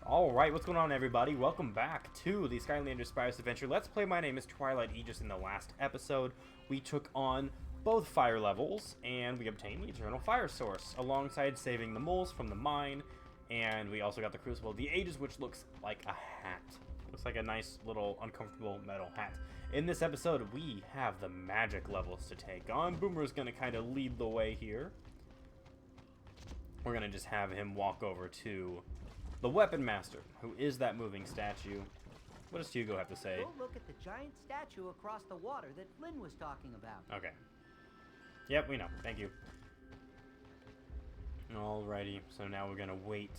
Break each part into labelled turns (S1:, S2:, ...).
S1: Alright, what's going on everybody? Welcome back to the Skylanders Spyro adventure. Let's play. My name is Twilight Aegis. In the last episode, we took on both fire levels, and we obtained the Eternal Fire Source, alongside saving the moles from the mine, and we also got the Crucible of the Ages, which looks like a hat. Looks like a nice little uncomfortable metal hat. In this episode, we have the magic levels to take on. Boomer's going to kind of lead the way here. We're going to just have him walk over to the Weapon Master, who is that moving statue. What does Hugo have to say?
S2: Go look at the giant statue across the water that Flynn was talking about.
S1: Okay. Yep, we know. Thank you. Alrighty, so now we're gonna wait.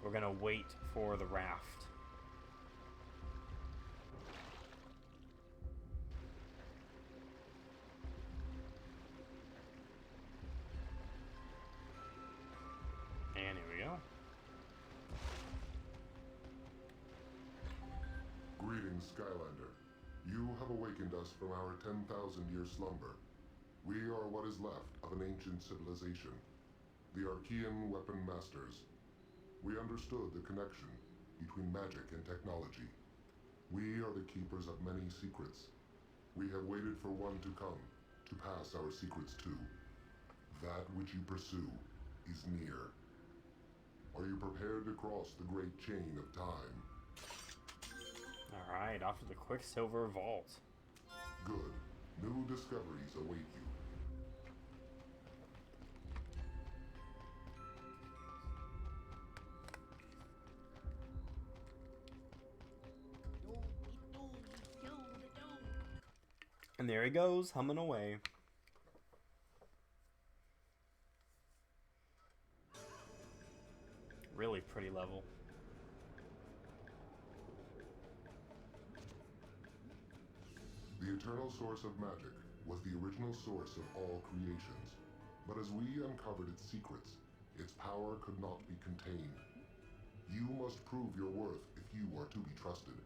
S1: We're gonna wait for the raft. And here we go.
S3: Greetings, Skylander. You have awakened us from our 10,000-year slumber. We are what is left of an ancient civilization, the Archean Weapon Masters. We understood the connection between magic and technology. We are the keepers of many secrets. We have waited for one to come, to pass our secrets to. That which you pursue is near. Are you prepared to cross the great chain of time?
S1: Alright, off to the Quicksilver Vault.
S3: Good. New discoveries await you.
S1: And there he goes, humming away. Really pretty level.
S3: The eternal source of magic was the original source of all creations. But as we uncovered its secrets, its power could not be contained. You must prove your worth if you are to be trusted,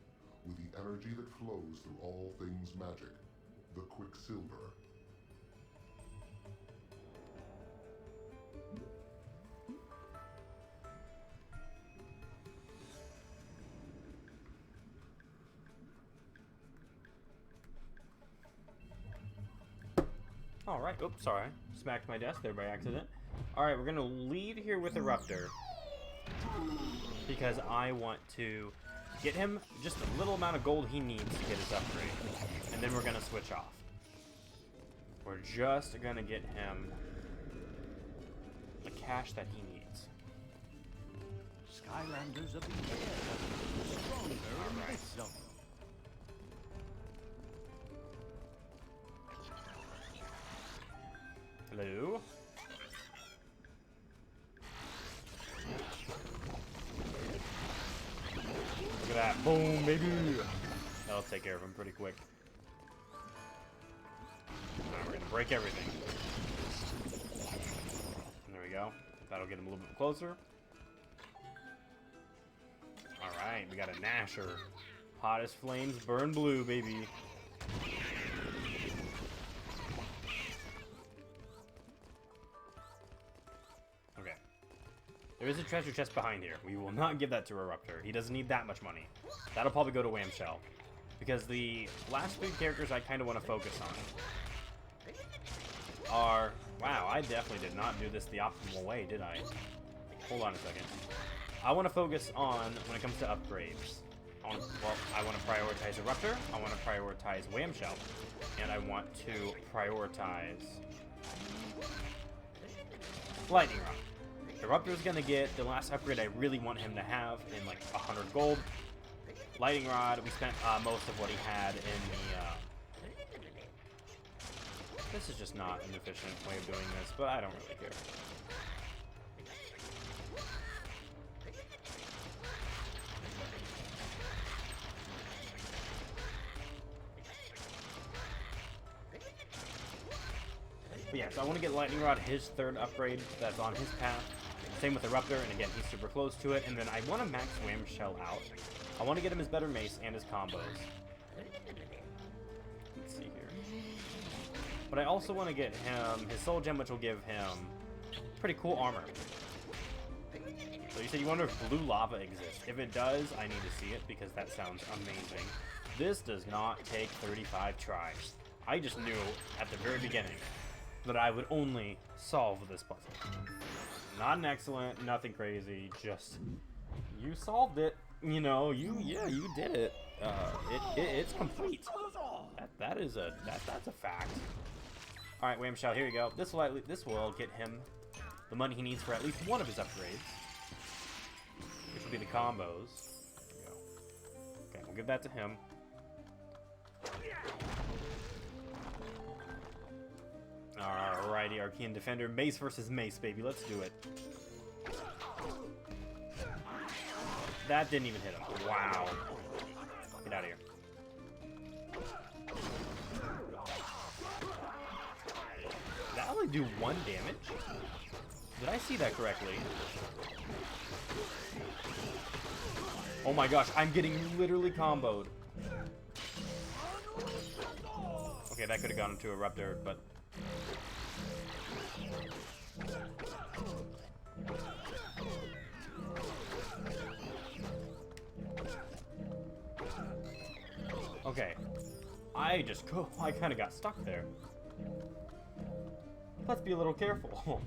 S3: with the energy that flows through all things magic, the Quicksilver.
S1: Alright, oops, sorry. Smacked my desk there by accident. Alright, we're gonna lead here with Eruptor, because I want to get him just a little amount of gold he needs to get his upgrade. And then we're gonna switch off. We're just gonna get him the cash that he needs.
S2: Skylanders of the air, stronger in
S1: Alright.
S2: this zone.
S1: Hello? Look at that. Boom, baby. That'll take care of him pretty quick. Alright, we're gonna break everything. There we go. That'll get him a little bit closer. Alright, we got a Gnasher. Hottest flames burn blue, baby. Okay. There is a treasure chest behind here. We will not give that to Eruptor. He doesn't need that much money. That'll probably go to Whamshell. Because the last three characters I kind of want to focus on are... Wow, I definitely did not do this the optimal way, did I? Hold on a second. I want to focus on, when it comes to upgrades, I want to prioritize Eruptor, I want to prioritize Whamshell, and I want to prioritize Lightning Rod. Eruptor's gonna get the last upgrade I really want him to have in like 100 gold. Lightning Rod, we spent most of what he had in the... This is just not an efficient way of doing this, but I don't really care. But yeah, so I want to get Lightning Rod, his third upgrade that's on his path. Same with Eruptor, and again, he's super close to it. And then I want to max Whamshell out. I want to get him his better mace and his combos. Let's see here. But I also want to get him his soul gem, which will give him pretty cool armor. So you said you wonder if blue lava exists. If it does, I need to see it because that sounds amazing. This does not take 35 tries. I just knew at the very beginning that I would only solve this puzzle. Not an excellent, nothing crazy, just you solved it. You know, you did it. It's complete. That's a fact. All right, Whamshell, here you go. This will get him the money he needs for at least one of his upgrades, which will be the combos. There we go. Okay, we'll give that to him. Alrighty, Archean Defender, Mace versus Mace, baby. Let's do it. That didn't even hit him. Wow. Get out of here. Did that only do 1 damage? Did I see that correctly? Oh my gosh, I'm getting literally comboed. Okay, that could have gone into a Eruptor, but... Okay. I kind of got stuck there. Let's be a little careful.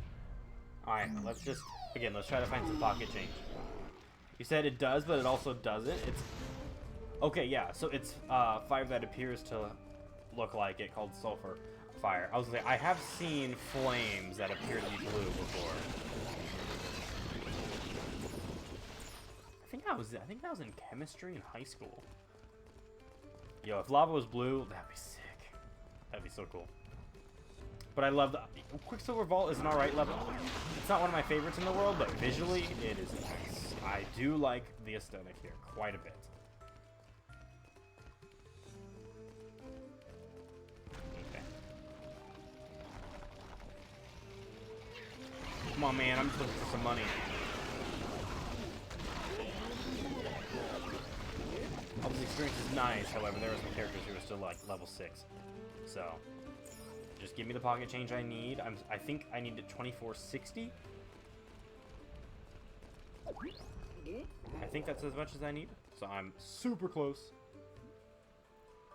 S1: Alright, let's try to find some pocket change. You said it does, but it also doesn't. It's... Okay, yeah, so it's fire that appears to look like it, called sulfur fire. I was gonna say, I have seen flames that appear to be blue before. I think that was in chemistry in high school. Yo, if lava was blue, that'd be sick. That'd be so cool. But I love the Quicksilver Vault is an alright level. It's not one of my favorites in the world, but visually it is nice. I do like the aesthetic here quite a bit. Okay. Come on, man, I'm just looking for some money. All this experience is nice, however, there are some characters who are still like level 6. So, just give me the pocket change I need. I think I need 2460. I think that's as much as I need. So I'm super close.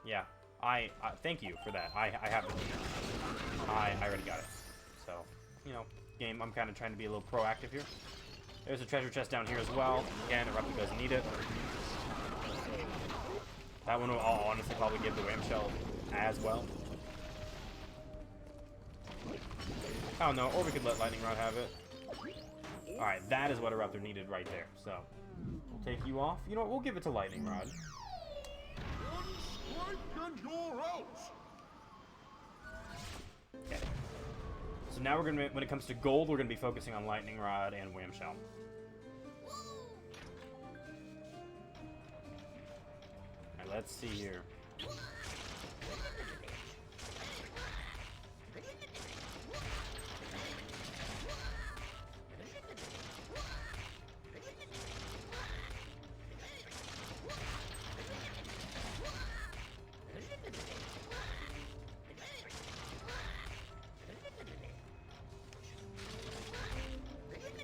S1: Yeah, I thank you for that. I have it. I already got it. So, you know, game, I'm kind of trying to be a little proactive here. There's a treasure chest down here as well. Again, Eruptor doesn't need it. That one will honestly probably give the Whamshell as well. I don't know, or we could let Lightning Rod have it. Alright, that is what Eruptor needed right there. So, we'll take you off. You know what, we'll give it to Lightning Rod. Okay. So now we're gonna, when it comes to gold, we're gonna be focusing on Lightning Rod and Whamshell. Alright, let's see here.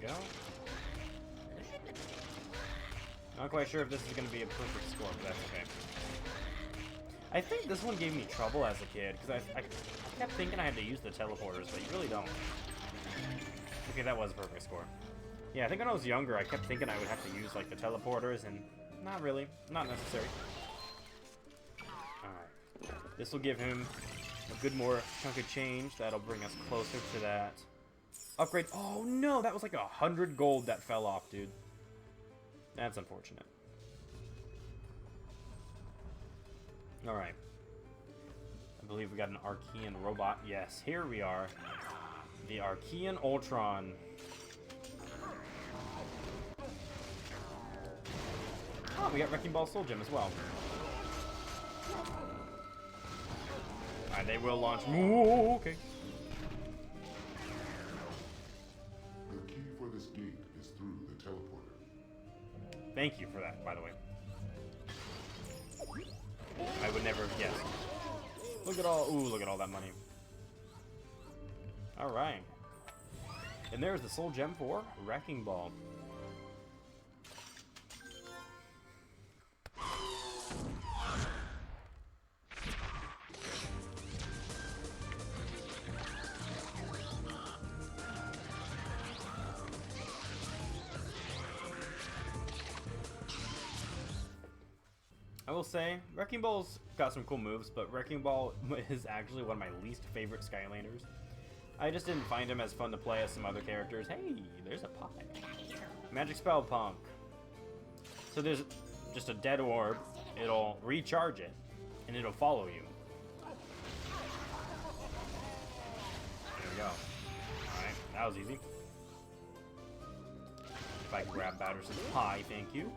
S1: Go. Not quite sure if this is going to be a perfect score, but that's okay. I think this one gave me trouble as a kid, because I kept thinking I had to use the teleporters, but you really don't. Okay, that was a perfect score. Yeah, I think when I was younger, I kept thinking I would have to use, like, the teleporters, and not really. Not necessary. Alright. This will give him a good more chunk of change. That'll bring us closer to that upgrade. Oh no, that was like 100 gold that fell off, dude. That's unfortunate. Alright. I believe we got an Archean robot. Yes, here we are. The Archean Ultron. Oh, we got Wrecking Ball Soul Gem as well. Alright, they will launch. Ooh, okay.
S3: The key for this gate is through the teleporter.
S1: Thank you for that, by the way. I would never have guessed. Look at all that money. Alright. And there's the soul gem for Wrecking Ball. I will say, Wrecking Ball's got some cool moves, but Wrecking Ball is actually one of my least favorite Skylanders. I just didn't find him as fun to play as some other characters. Hey, there's a pie. Magic Spell Punk. So there's just a dead orb. It'll recharge it, and it'll follow you. There we go. Alright, that was easy. If I can grab Batterson's pie, thank you.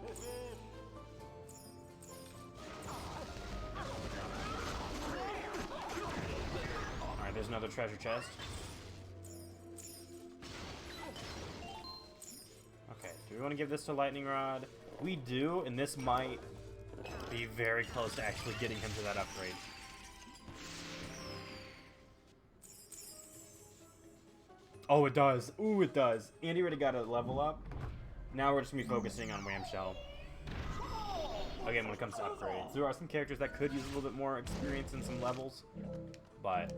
S1: Alright, there's another treasure chest. Okay, do we want to give this to Lightning Rod? We do, and this might be very close to actually getting him to that upgrade. Oh, it does. Ooh, it does. Andy already got a level up. Now we're just going to be focusing on Wham Shell. Again, when it comes to upgrades. There are some characters that could use a little bit more experience in some levels, but...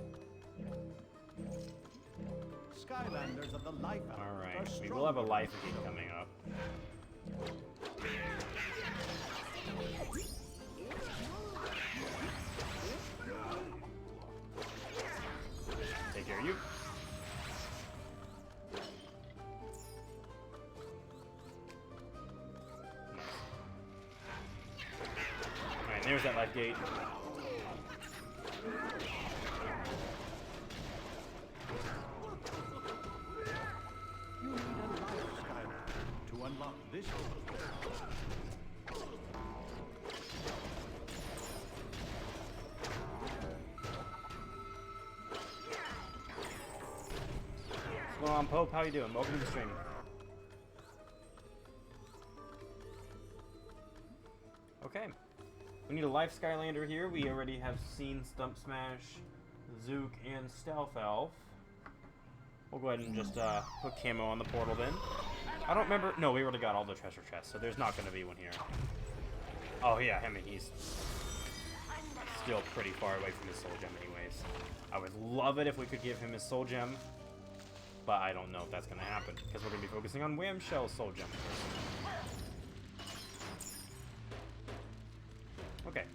S4: Skylanders of the life.
S1: Alright, we will have a life gain coming up. Take care of you. Alright, there's that life gate.
S4: You need a life Skylander to unlock this door.
S1: What's going on, Pope? How you doing? Welcome to the stream. Okay. We need a life Skylander here. We already have seen Stump Smash, Zook, and Stealth Elf. We'll go ahead and just put camo on the portal then. I don't remember. No, we already got all the treasure chests, so there's not going to be one here. Oh, yeah, I mean, he's still pretty far away from his soul gem anyways. I would love it if we could give him his soul gem, but I don't know if that's going to happen, because we're going to be focusing on Wham Shell's soul gem first. Okay.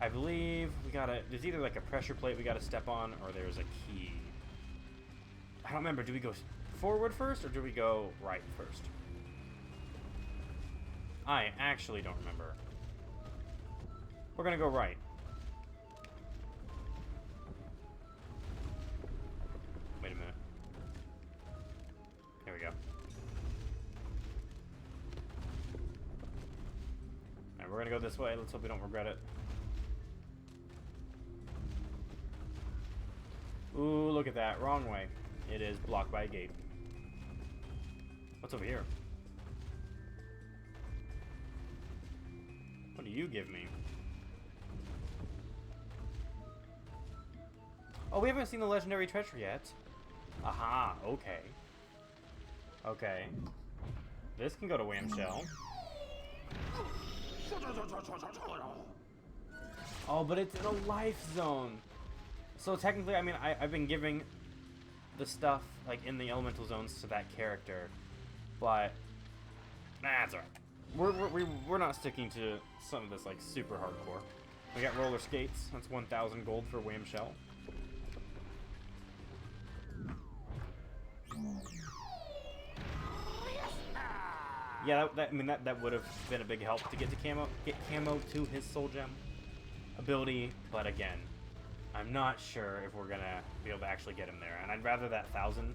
S1: I believe we gotta... There's either like a pressure plate we gotta step on, or there's a key. I don't remember. Do we go forward first, or do we go right first? I actually don't remember. We're gonna go right. Wait a minute. Here we go. Alright, we're gonna go this way. Let's hope we don't regret it. Ooh, look at that. Wrong way. It is blocked by a gate. What's over here? What do you give me? Oh, we haven't seen the legendary treasure yet. Aha, okay. Okay. This can go to Wham Shell. Oh, but it's in a life zone. So technically, I mean, I've been giving the stuff, like, in the elemental zones to that character. But, that's alright. We're not sticking to some of this, like, super hardcore. We got roller skates. That's 1,000 gold for Wham Shell. Yeah, I mean, that would have been a big help to get camo to his soul gem ability, but again, I'm not sure if we're gonna be able to actually get him there, and I'd rather that 1,000.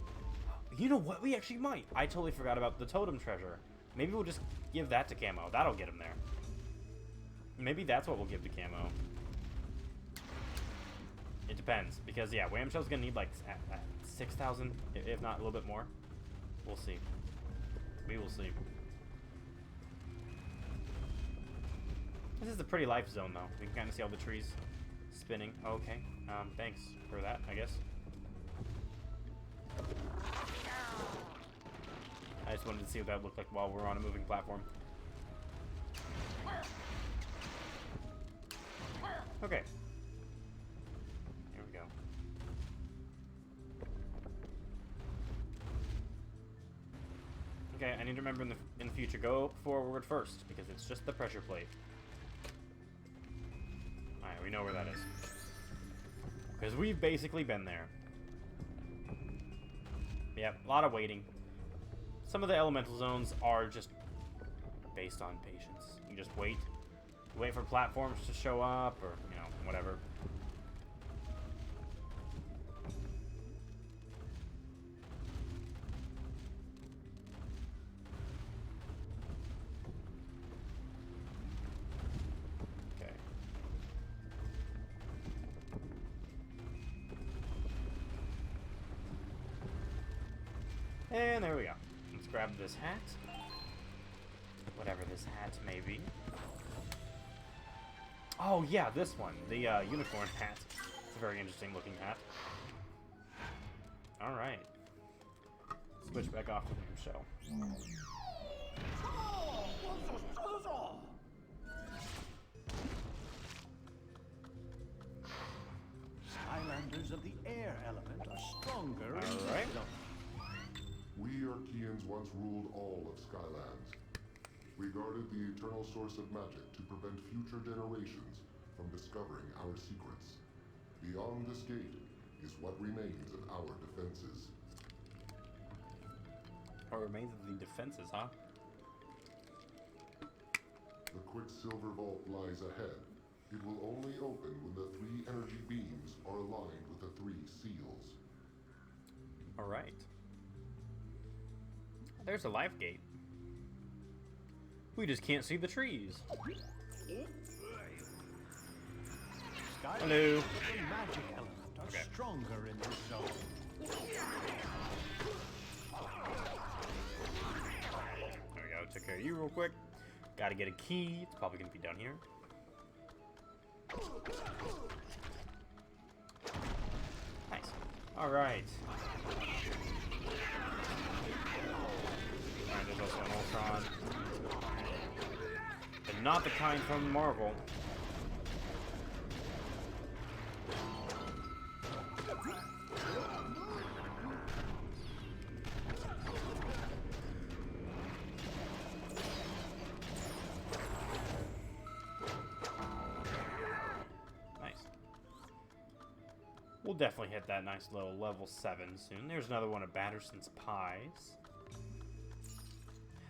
S1: You know what? We actually might. I totally forgot about the totem treasure. Maybe we'll just give that to camo. That'll get him there. Maybe that's what we'll give to camo. It depends, because yeah, Wham Shell's gonna need like 6,000, if not a little bit more. We'll see. We will see. This is a pretty life zone, though. We can kind of see all the trees spinning. Oh, okay. Thanks for that, I guess. I just wanted to see what that looked like while we're on a moving platform. Okay. Here we go. Okay, I need to remember in the future, go forward first, because it's just the pressure plate. Alright, we know where that is. Because we've basically been there. Yep, a lot of waiting. Some of the elemental zones are just based on patience. You just wait. You wait for platforms to show up, or, you know, whatever. And there we go. Let's grab this hat. Whatever this hat may be. Oh yeah, this one. The unicorn hat. It's a very interesting looking hat. Alright. Switch back off to the show.
S4: Skylanders of the air element are stronger in this
S1: Alright.
S4: zone.
S3: We Archeans once ruled all of Skylands. We guarded the eternal source of magic to prevent future generations from discovering our secrets. Beyond this gate is what remains of our defenses.
S1: What remains of the defenses, huh?
S3: The Quicksilver Vault lies ahead. It will only open when the 3 energy beams are aligned with the 3 seals.
S1: Alright. There's a life gate. We just can't see the trees.
S4: Skylanders
S1: Hello.
S4: of the magic element are
S1: Okay.
S4: stronger in this zone.
S1: There we go. Took care of you real quick. Gotta get a key. It's probably gonna be down here. Nice. Alright. Alright, there's also an Ultron. But not the kind from Marvel. Nice. We'll definitely hit that nice little level 7 soon. There's another one of Batterson's Pies.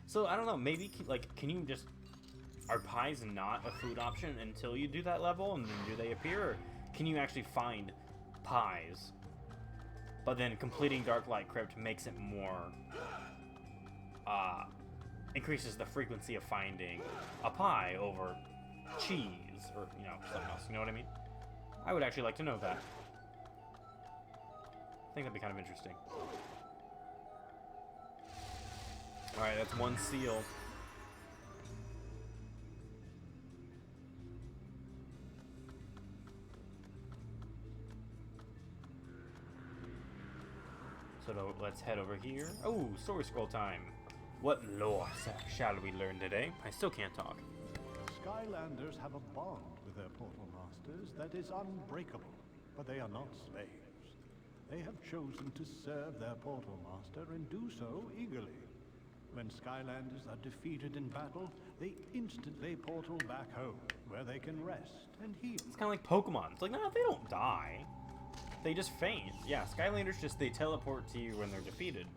S1: So, I don't know, maybe, like, can you just... Are pies not a food option until you do that level, and then do they appear? Or can you actually find pies, but then completing Dark Light Crypt makes it more... increases the frequency of finding a pie over cheese, or, you know, something else, you know what I mean? I would actually like to know that. I think that'd be kind of interesting. Alright, that's one seal. So let's head over here. Oh, story scroll time. What lore shall we learn today? I still can't talk.
S4: Skylanders have a bond with their portal masters that is unbreakable, but they are not slaves. They have chosen to serve their portal master and do so eagerly. When Skylanders are defeated in battle, they instantly portal back home, where they can rest and heal.
S1: It's kind of like Pokemon. It's like, no, they don't die. They just faint. Yeah, Skylanders just, they teleport to you when they're defeated.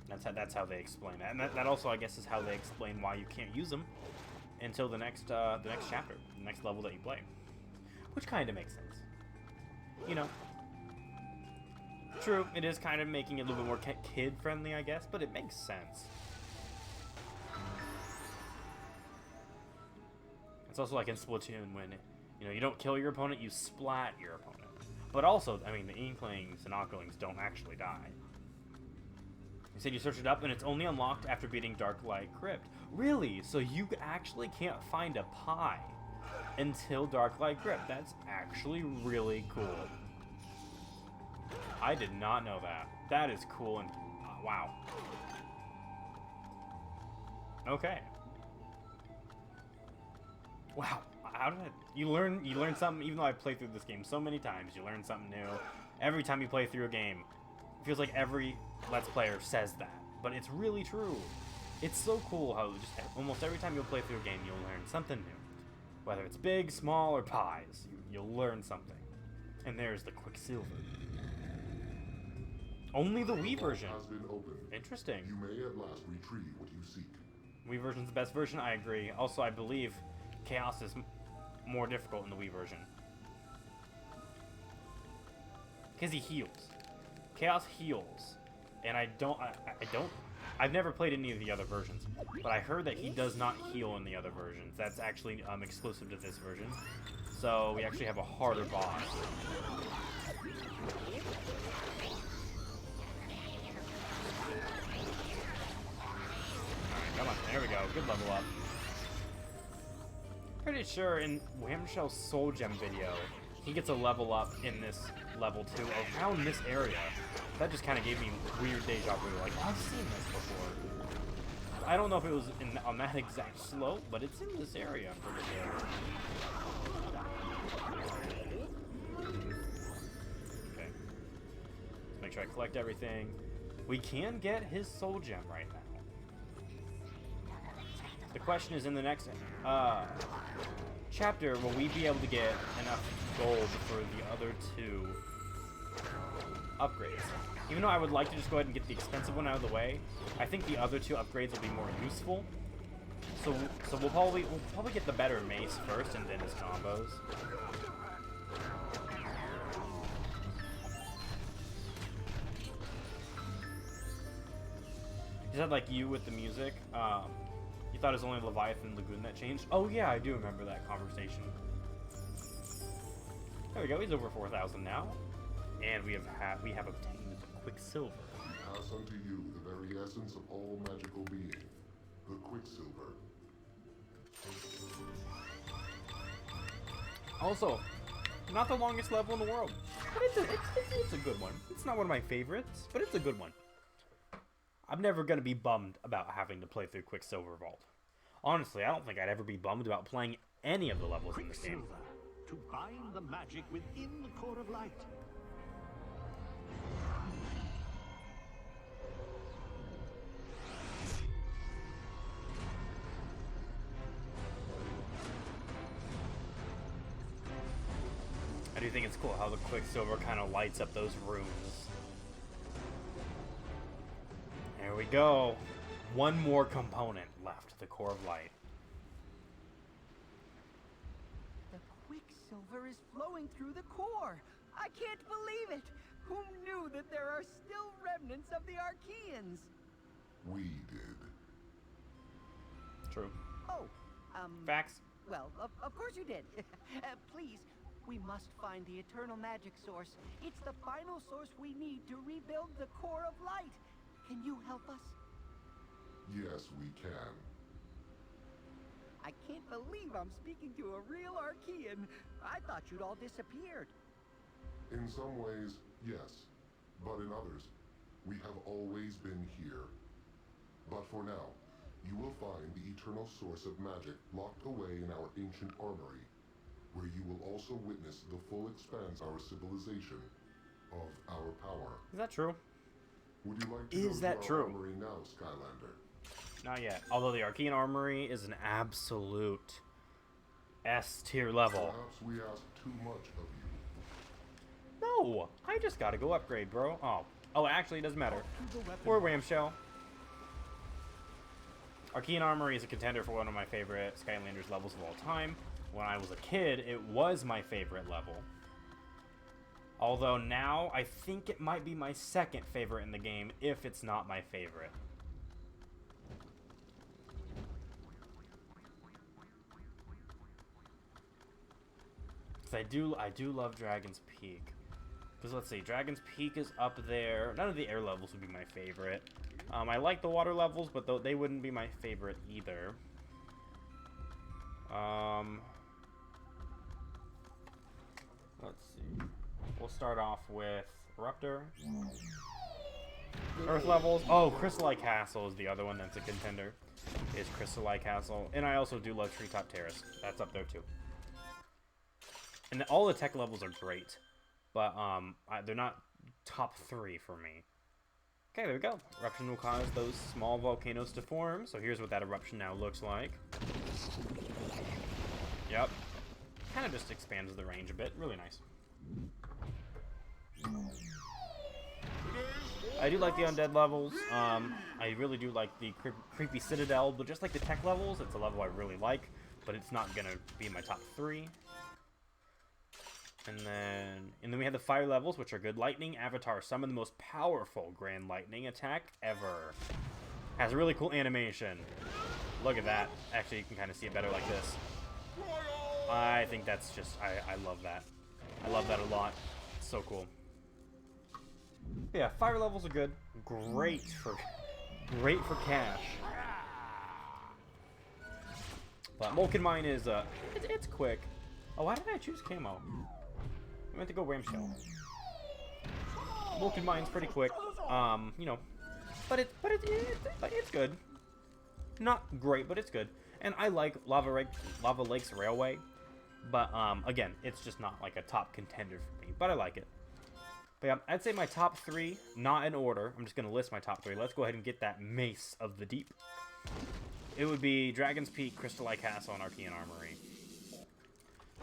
S1: That's how they explain that. And that also, I guess, is how they explain why you can't use them until the next chapter, the next level that you play. Which kind of makes sense. You know. True, it is kind of making it a little bit more kid-friendly, I guess, but it makes sense. It's also like in Splatoon when, you know, you don't kill your opponent, you splat your opponent. But also, I mean, the Inklings and Octolings don't actually die. You said you searched it up and it's only unlocked after beating Dark Light Crypt. Really? So you actually can't find a pie until Dark Light Crypt. That's actually really cool. I did not know that. That is cool and wow. Okay. Wow. How did you learn something? Even though I played through this game so many times, you learn something new. Every time you play through a game, it feels like every Let's Player says that. but it's really true. It's so cool how just almost every time you'll play through a game, you'll learn something new. Whether it's big, small, or pies, you'll learn something. And there's the Quicksilver. Only the Wii version.
S3: Has been opened.
S1: Interesting.
S3: You may at last retrieve what you seek.
S1: Wii version's the best version, I agree. Also, I believe Chaos is more difficult in the Wii version. Because he heals. Chaos heals. And I've never played any of the other versions, but I heard that he does not heal in the other versions. That's actually exclusive to this version. So we actually have a harder boss. Alright, come on. There we go. Good level up. Pretty sure in Whamshell's Soul Gem video, he gets a level up in this level 2 around this area. That just kind of gave me weird deja vu. Like, I've seen this before. I don't know if it was on that exact slope, but it's in this area, I'm pretty sure. Okay. Let's make sure I collect everything. We can get his soul gem right now. The question is, in the next chapter, will we be able to get enough gold for the other 2 upgrades? Even though I would like to just go ahead and get the expensive one out of the way, I think the other 2 upgrades will be more useful. So we'll probably get the better mace first and then his combos. Is that like you with the music? You thought it was only Leviathan Lagoon that changed? Oh yeah, I do remember that conversation. There we go. He's over 4,000 now, and we have obtained Quicksilver.
S3: We pass unto you the very essence of all magical being, the Quicksilver.
S1: Also, not the longest level in the world, but it's a good one. It's not one of my favorites, but it's a good one. I'm never gonna be bummed about having to play through Quicksilver Vault. Honestly, I don't think I'd ever be bummed about playing any of the levels in this game.
S4: To bind the magic within the core of light.
S1: I do think it's cool how the Quicksilver kind of lights up those rooms. There we go. One more component left, the core of light.
S2: The Quicksilver is flowing through the core. I can't believe it. Who knew that there are still remnants of the Archeans?
S3: We did.
S1: True.
S2: Oh,
S1: Facts.
S2: well, of course you did. Please, we must find the eternal magic source. It's the final source we need to rebuild the core of light. Can you help us?
S3: Yes, we can.
S2: I can't believe I'm speaking to a real Archean. I thought you'd all disappeared.
S3: In some ways, yes. But in others, we have always been here. But for now, you will find the eternal source of magic locked away in our ancient armory, where you will also witness the full expanse of our civilization, of our power.
S1: Is that true?
S3: Would you like to
S1: Is
S3: go
S1: that
S3: to
S1: true?
S3: our armory now, Skylander?
S1: Not yet. Although the Archean Armory is an absolute S-tier level.
S3: Perhaps we ask too much of you.
S1: No! I just gotta go upgrade, bro. Oh, actually, it doesn't matter. Or Whamshell. Archean Armory is a contender for one of my favorite Skylanders levels of all time. When I was a kid, it was my favorite level. Although now, I think it might be my second favorite in the game, if it's not my favorite. Because I do love Dragon's Peak. Because let's see, Dragon's Peak is up there. None of the air levels would be my favorite. I like the water levels, but they wouldn't be my favorite either. Let's see. We'll start off with Ruptor. Earth levels. Oh, Crystallite Castle is the other one that's a contender. Is Crystallite Castle. And I also do love Treetop Terrace. That's up there too. And all the tech levels are great. But they're not top 3 for me. Okay, there we go. Eruption will cause those small volcanoes to form. So here's what that eruption now looks like. Yep. Kind of just expands the range a bit. Really nice. I do like the undead levels. I really do like the creepy citadel, but just like the tech levels, it's a level I really like, but it's not gonna be in my top 3. And then we have the fire levels, which are good. Lightning Avatar, some of the most powerful Grand Lightning attack ever. Has a really cool animation. Look at that. Actually, you can kind of see it better like this. I think that's just, I love that. I love that a lot. It's so cool. Yeah, fire levels are good. Great for cash. But Molten Mine is, it's quick. Oh, why did I choose camo? I meant to go Ramshell. Molten Mine's pretty quick. You know, but it's good. Not great, but it's good. And I like Lava Lake's Railway, but again, it's just not like a top contender for me. But I like it. But yeah, I'd say my top 3, not in order. I'm just gonna list my top 3. Let's go ahead and get that Mace of the Deep. It would be Dragon's Peak, Crystal Eye Castle, and Archean Armory.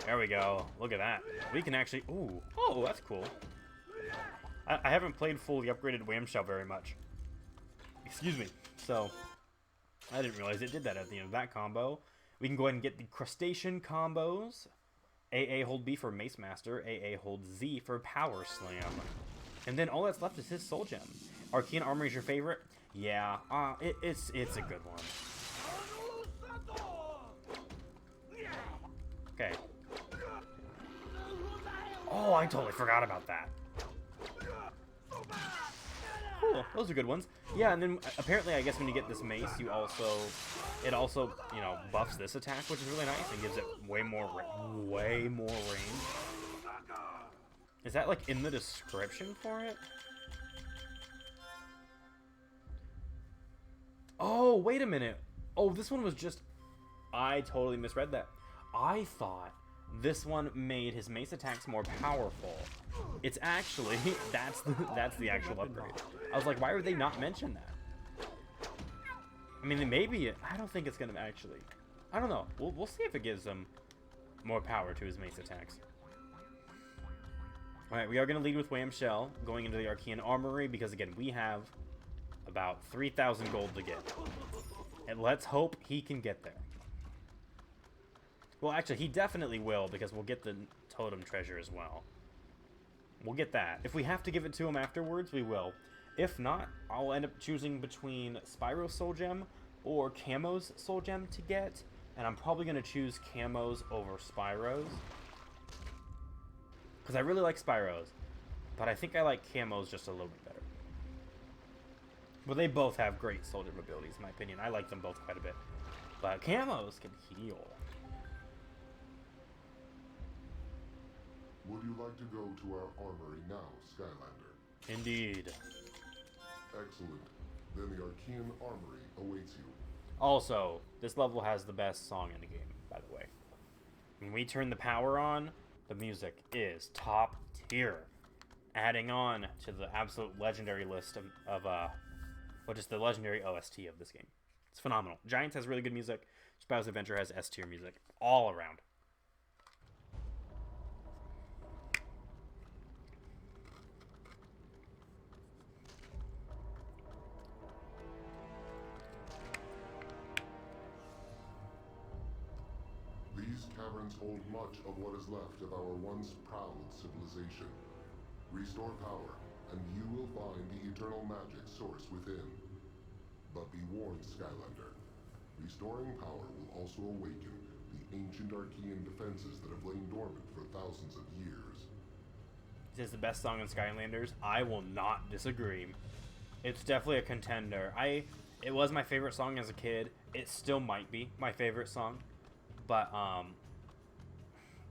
S1: There we go. Look at that. We can actually... Ooh. Oh, that's cool. I haven't played fully upgraded Whamshell very much. Excuse me. So, I didn't realize it did that at the end of that combo. We can go ahead and get the Crustacean combos. AA hold B for Mace Master. AA hold Z for Power Slam. And then all that's left is his Soul Gem. Archean Armory is your favorite? Yeah. It's a good one. Okay. Oh, I totally forgot about that. Cool, those are good ones. Yeah, and then apparently, I guess when you get this mace, it also, you know, buffs this attack, which is really nice, and gives it way more range. Is that like in the description for it? Oh, wait a minute. Oh, this one was just... I totally misread that. I thought this one made his mace attacks more powerful. It's actually, that's the actual upgrade. I was like, why would they not mention that? I mean, maybe, I don't think it's going to actually, I don't know. We'll see if it gives him more power to his mace attacks. Alright, we are going to lead with Whamshell, going into the Archean Armory, because again, we have about 3,000 gold to get. And let's hope he can get there. Well, actually, he definitely will, because we'll get the totem treasure as well. We'll get that. If we have to give it to him afterwards, we will. If not, I'll end up choosing between Spyro's Soul Gem or Camo's Soul Gem to get. And I'm probably going to choose Camo's over Spyro's. Because I really like Spyro's. But I think I like Camo's just a little bit better. But they both have great Soul Gem abilities, in my opinion. I like them both quite a bit. But Camo's can heal.
S3: Would you like to go to our armory now, Skylander?
S1: Indeed.
S3: Excellent. Then the Archean Armory awaits you.
S1: Also, this level has the best song in the game, by the way. When we turn the power on, the music is top tier. Adding on to the absolute legendary list of well, just the legendary OST of this game. It's phenomenal. Giants has really good music. Spyro's Adventure has S tier music. All around.
S3: These caverns hold much of what is left of our once proud civilization. Restore power, and you will find the eternal magic source within. But be warned, Skylander. Restoring power will also awaken the ancient Archean defenses that have lain dormant for thousands of years.
S1: This is the best song in Skylanders. I will not disagree. It's definitely a contender. It was my favorite song as a kid. It still might be my favorite song. But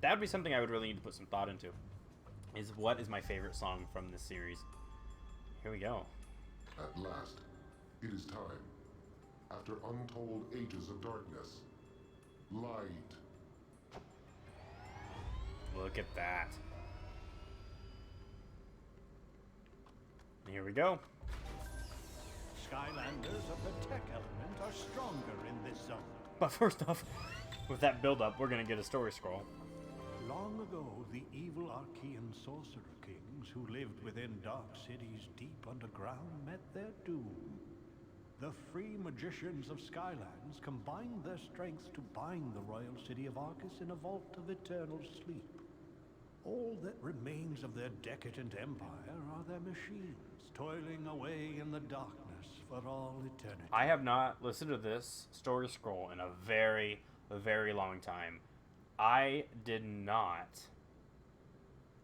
S1: that would be something I would really need to put some thought into. Is what is my favorite song from this series? Here we go.
S3: At last, it is time. After untold ages of darkness, light.
S1: Look at that. Here we go.
S4: Skylanders of the tech element are stronger in this zone.
S1: But first off, with that build-up, we're gonna get a story scroll.
S4: Long ago, the evil Archean sorcerer kings who lived within dark cities deep underground met their doom. The free magicians of Skylands combined their strength to bind the royal city of Arcus in a vault of eternal sleep. All that remains of their decadent empire are their machines, toiling away in the darkness for all eternity.
S1: I have not listened to this story scroll in a very long time. I did not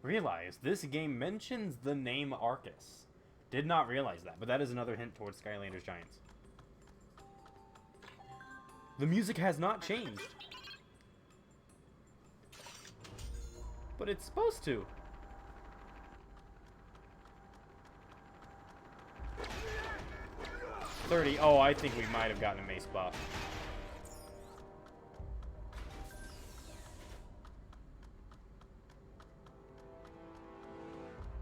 S1: realize this game mentions the name Arcus. Did not realize that, but that is another hint towards Skylanders Giants. The music has not changed. But it's supposed to. $30. Oh, I think we might have gotten a mace buff.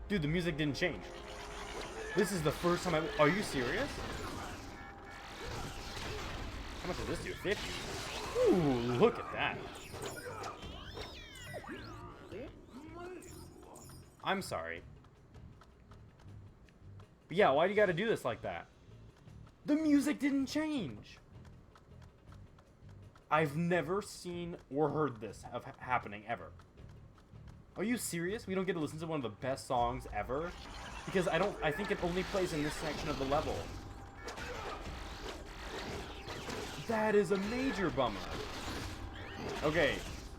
S1: Dude, the music didn't change. This is the first time Are you serious? How much does this do? 50? Ooh, look at that. I'm sorry. But yeah, why do you gotta do this like that? The music didn't change. I've never seen or heard this happening ever. Are you serious? We don't get to listen to one of the best songs ever? Because I think it only plays in this section of the level. That is a major bummer. Okay,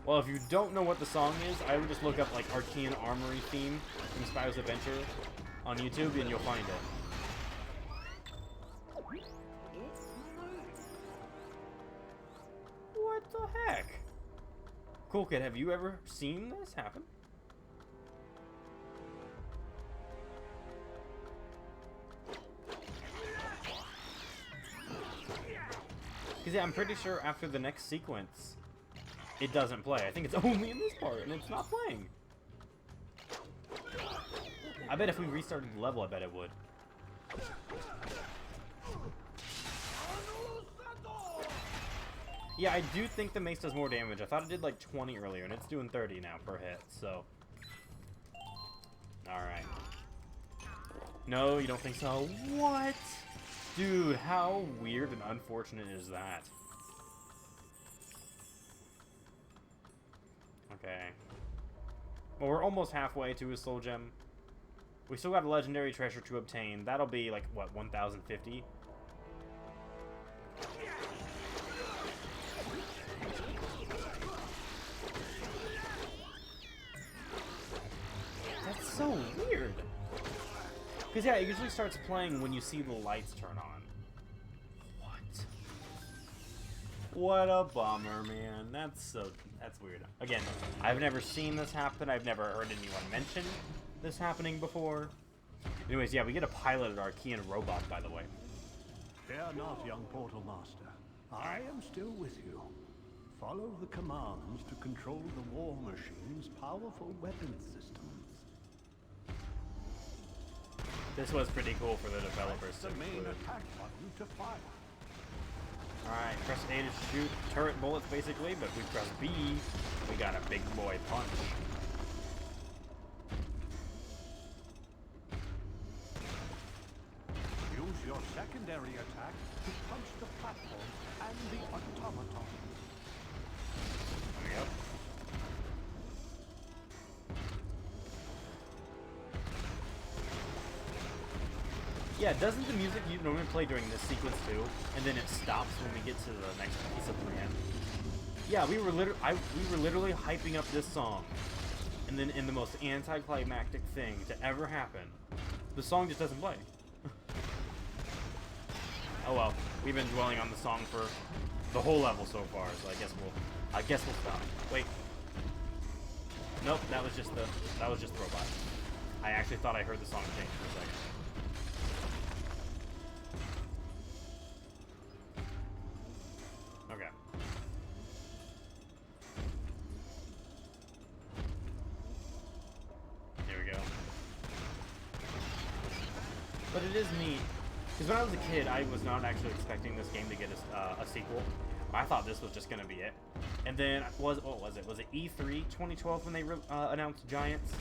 S1: well, if you don't know what the song is, I would just look up, like, Archean Armory theme from Spyro's Adventure on YouTube, and you'll find it. What the heck? Cool Kid, have you ever seen this happen? Because, yeah, I'm pretty sure after the next sequence, it doesn't play. I think it's only in this part, and it's not playing. I bet if we restarted the level, I bet it would. Yeah, I do think the mace does more damage. I thought it did like 20 earlier, and it's doing 30 now per hit, so... Alright. No, you don't think so? What? Dude, how weird and unfortunate is that? Okay. Well, we're almost halfway to a soul gem. We still got a legendary treasure to obtain. That'll be like, what, 1,050? That's so weird. Because, yeah, it usually starts playing when you see the lights turn on. What? What a bummer, man. That's weird. Again, I've never seen this happen. I've never heard anyone mention this happening before. Anyways, yeah, we get a piloted Archean robot, by the way.
S4: Fear not, young Portal Master. I am still with you. Follow the commands to control the war machine's powerful weapons systems.
S1: This was pretty cool for the developers to
S4: the main
S1: include.
S4: attack button to fire.
S1: Alright, press A to shoot turret bullets, basically, but if we press B, we got a big boy punch.
S4: Use your secondary attack to punch the platform and the automaton.
S1: There we go. Yeah, doesn't the music you normally play during this sequence too, and then it stops when we get to the next piece of land? Yeah, we were literally hyping up this song, and then in the most anticlimactic thing to ever happen, the song just doesn't play. Oh well, we've been dwelling on the song for the whole level so far, so I guess we'll stop. Wait. Nope, that was just the robot. I actually thought I heard the song change for a second. Okay. Here we go. But it is neat Because when I was a kid, I was not actually expecting this game to get a sequel. I thought this was just going to be it. And then, what was it? Was it E3 2012 when they announced Giants?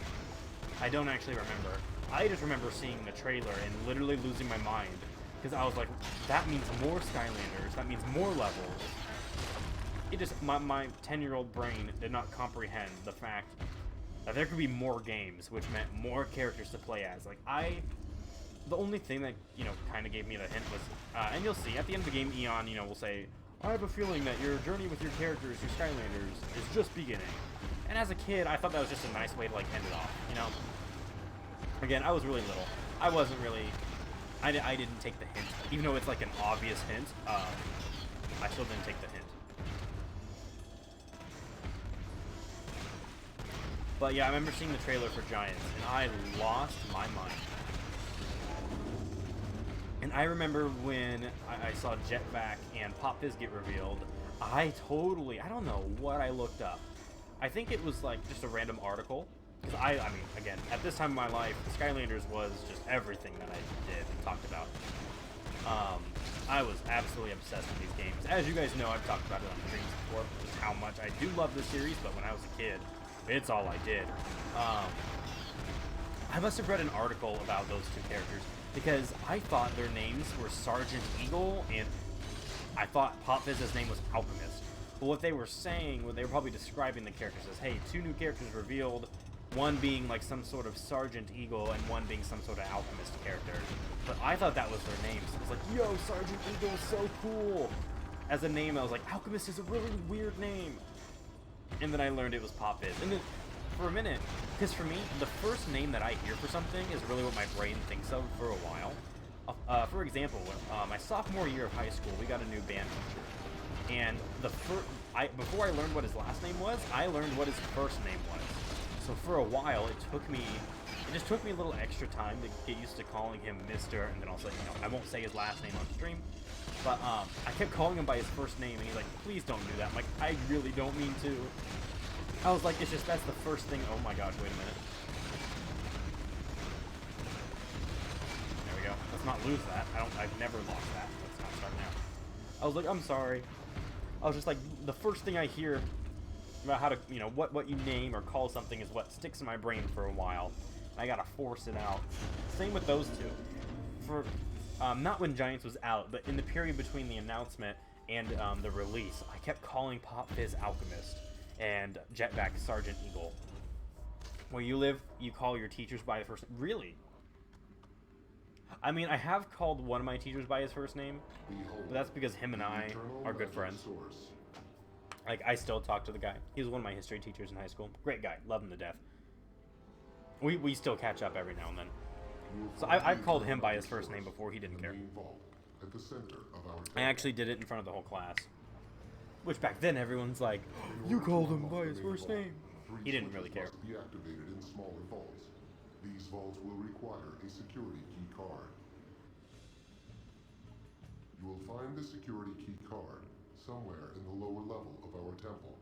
S1: I don't actually remember. I just remember seeing the trailer and literally losing my mind. Because I was like, that means more Skylanders. That means more levels. It just, my 10-year-old brain did not comprehend the fact that there could be more games, which meant more characters to play as. Like, the only thing that, kind of gave me the hint was, and you'll see, at the end of the game, Eon, will say, I have a feeling that your journey with your characters, your Skylanders, is just beginning. And as a kid, I thought that was just a nice way to, like, end it off, Again, I was really little. I wasn't really, I didn't take the hint. Even though it's, like, an obvious hint, I still didn't take the hint. But yeah, I remember seeing the trailer for Giants, and I lost my mind. And I remember when I saw Jetpack and Pop Fizz get revealed, I don't know what I looked up. I think it was like just a random article. Because I mean, again, at this time of my life, Skylanders was just everything that I did and talked about. I was absolutely obsessed with these games. As you guys know, I've talked about it on streams before, just how much I do love this series, but when I was a kid, it's all I did. I must have read an article about those two characters, because I thought their names were Sergeant Eagle, and I thought Pop Fizz's name was Alchemist. But what they were saying, what they were probably describing the characters as, hey, two new characters revealed, one being like some sort of Sergeant Eagle and one being some sort of Alchemist character. But I thought that was their names. It was like, yo, Sergeant Eagle is so cool. As a name, I was like, Alchemist is a really weird name. And then I learned it was Pop Fizz. And then, for a minute, because for me, the first name that I hear for something is really what my brain thinks of for a while. For example, my sophomore year of high school, we got a new band teacher. And before I learned what his last name was, I learned what his first name was. So for a while, it just took me a little extra time to get used to calling him Mr. And then also, I won't say his last name on stream. But I kept calling him by his first name, and he's like, please don't do that. I'm like, I really don't mean to. I was like, that's the first thing. Oh my gosh, wait a minute. There we go. Let's not lose that. I've never lost that. Let's not start now. I was like, I'm sorry. I was just like, the first thing I hear about how to, what you name or call something is what sticks in my brain for a while. I gotta force it out. Same with those two. For not when Giants was out, but in the period between the announcement and the release, I kept calling Pop Fizz Alchemist and Jetpack Sergeant Eagle. Where you live, you call your teachers by the first name. Really? I mean, I have called one of my teachers by his first name, but that's because him and I are good friends. Like, I still talk to the guy. He was one of my history teachers in high school. Great guy. Love him to death. We still catch up every now and then. So I've called him by his first name before. He didn't care. I actually did it in front of the whole class. Which back then everyone's like, you called him by his first name. He didn't really care.
S3: Be activated in smaller vaults. These vaults will require a security key card. You will find the security key card somewhere in the lower level of our temple.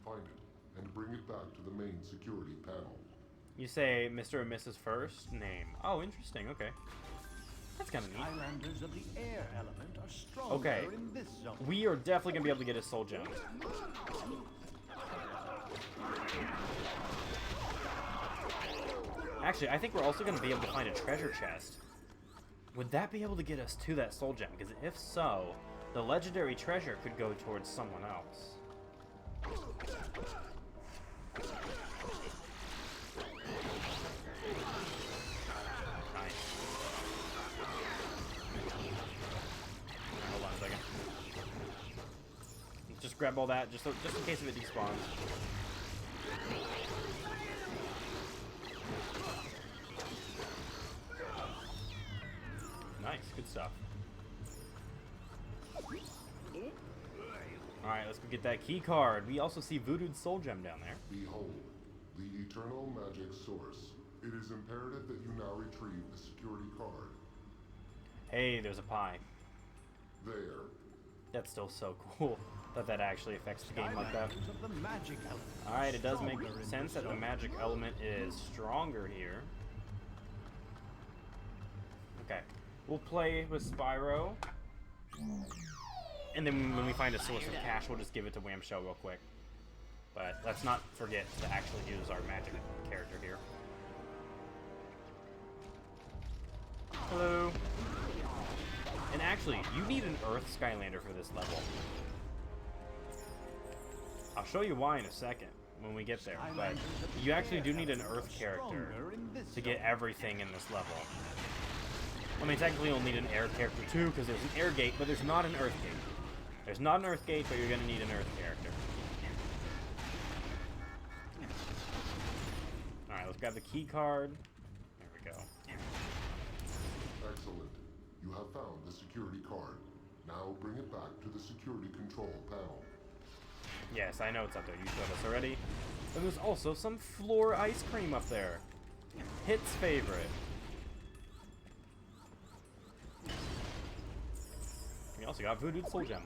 S3: Find it and bring it back to the main security panel.
S1: You say Mr. and Mrs. First name. Oh, interesting. Okay. That's kind of neat.
S4: Skylanders of the air element are stronger in this zone.
S1: We are definitely going to be able to get his soul gem. Actually, I think we're also going to be able to find a treasure chest. Would that be able to get us to that soul gem? Because if so, the legendary treasure could go towards someone else. Just grab all that, just in case if it despawns. Nice, good stuff. Alright, let's go get that key card. We also see Voodoo's soul gem down there.
S3: Behold, the eternal magic source. It is imperative that you now retrieve the security card.
S1: Hey, there's a pie.
S3: There.
S1: That's still so cool that actually affects the game like that. Alright, it does make sense that the magic element is stronger here. Okay. We'll play with Spyro. And then when we find a source of cash, we'll just give it to Whamshell real quick. But let's not forget to actually use our magic character here. Hello. And actually, you need an Earth Skylander for this level. I'll show you why in a second when we get there. But you actually do need an Earth character to get everything in this level. I mean, technically you'll need an air character too, because there's an air gate, but there's not an Earth gate. There's not an Earth gate, but you're going to need an Earth character. Alright, let's grab the key card. There we go.
S3: Excellent. You have found the security card. Now bring it back to the security control panel.
S1: Yes, I know it's up there. You showed us already. But there's also some floor ice cream up there. Hit's favorite. We also got Voodoo Soul Gem.